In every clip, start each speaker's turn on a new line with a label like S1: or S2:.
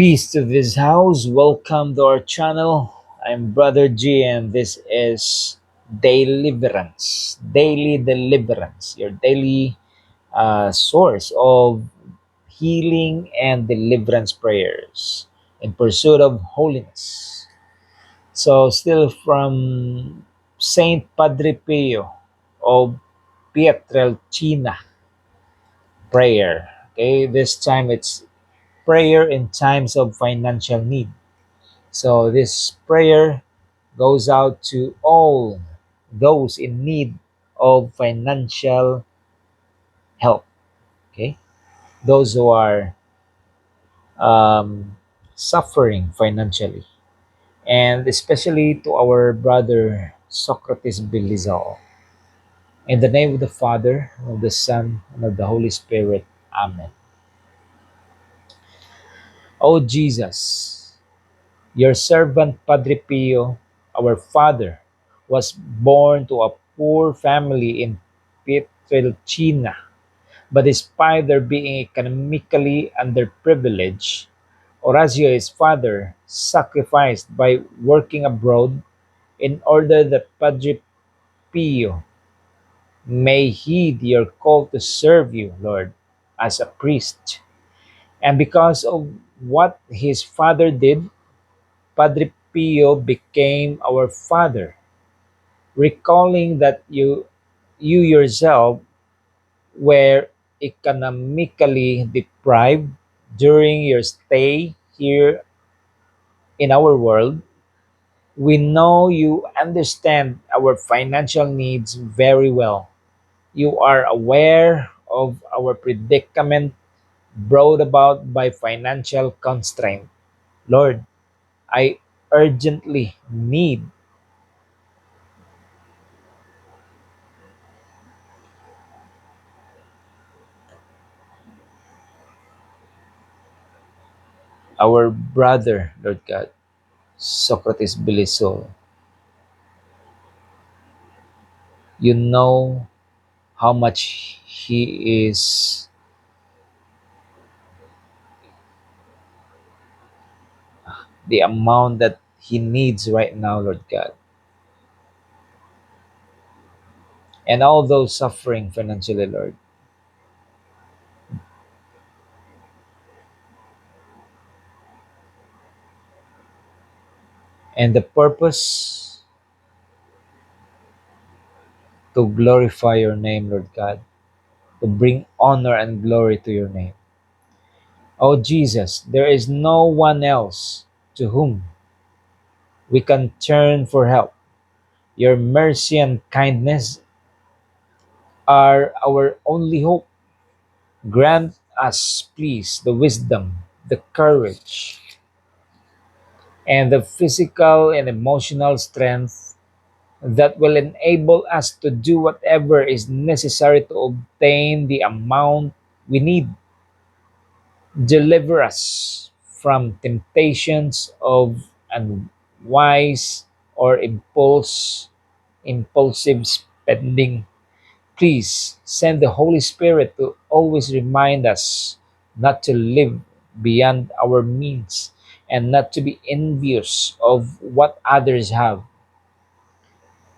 S1: Peace to this house. Welcome to our channel. I'm Brother G, and this is Deliverance. Daily Deliverance, your daily source of healing and deliverance prayers in pursuit of holiness. So, still from Saint Padre Pio of Pietrelcina prayer. Okay, this time it's prayer in times of financial need. So this prayer goes out to all those in need of financial help. Okay, those who are um, suffering financially, and especially to our brother Socrates Bilizal. In the name of the Father, and of the Son, and of the Holy Spirit. Amen. O Jesus, your servant Padre Pio, our father, was born to a poor family in Pietrelcina, but despite their being economically underprivileged, Orazio, his father, sacrificed by working abroad in order that Padre Pio may heed your call to serve you, Lord, as a priest. And because of what his father did, Padre Pio became our father, recalling that you yourself were economically deprived during your stay here in our world. We know you understand our financial needs very well. You are aware of our predicament brought about by financial constraint. Lord, I urgently need our brother, Lord God, Socrates Biliso. You know how much he is, the amount that he needs right now, Lord God. And all those suffering financially, Lord. And the purpose to glorify your name, Lord God, to bring honor and glory to your name. Oh Jesus, there is no one else to whom we can turn for help. Your mercy and kindness are our only hope. Grant us, please, the wisdom, the courage, and the physical and emotional strength that will enable us to do whatever is necessary to obtain the amount we need. Deliver us from temptations of unwise or impulsive spending. Please send the Holy Spirit to always remind us not to live beyond our means and not to be envious of what others have.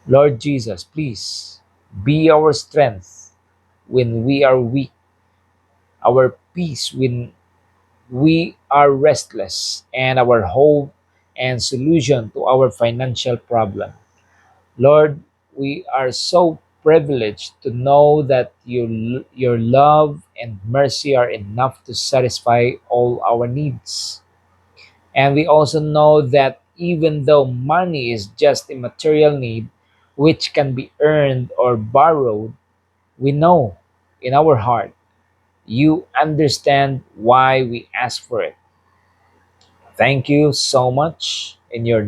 S1: Lord Jesus, please be our strength when we are weak, our peace when we are restless, and our hope and solution to our financial problem. Lord, we are so privileged to know that your love and mercy are enough to satisfy all our needs. And we also know that even though money is just a material need which can be earned or borrowed, we know in our heart you understand why we ask for it. Thank you so much. In your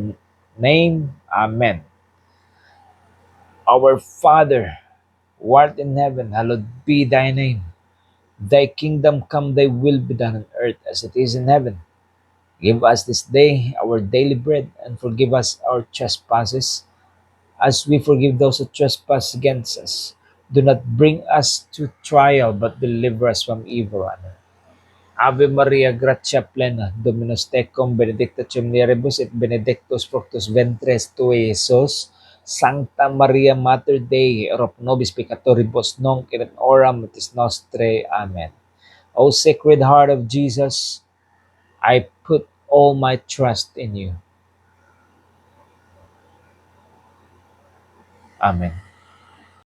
S1: name, Amen. Our Father, who art in heaven, hallowed be thy name. Thy kingdom come, thy will be done on earth as it is in heaven. Give us this day our daily bread, and forgive us our trespasses, as we forgive those who trespass against us. Do not bring us to trial, but deliver us from evil. Amen. Ave Maria, gratia plena, Dominus tecum, benedicta cum mulieribus et benedictus fructus ventris tui, Iesus. Sancta Maria, Mater Dei, ora pro nobis peccatoribus, nunc et in hora mortis nostrae. Amen. O Sacred Heart of Jesus, I put all my trust in you. Amen.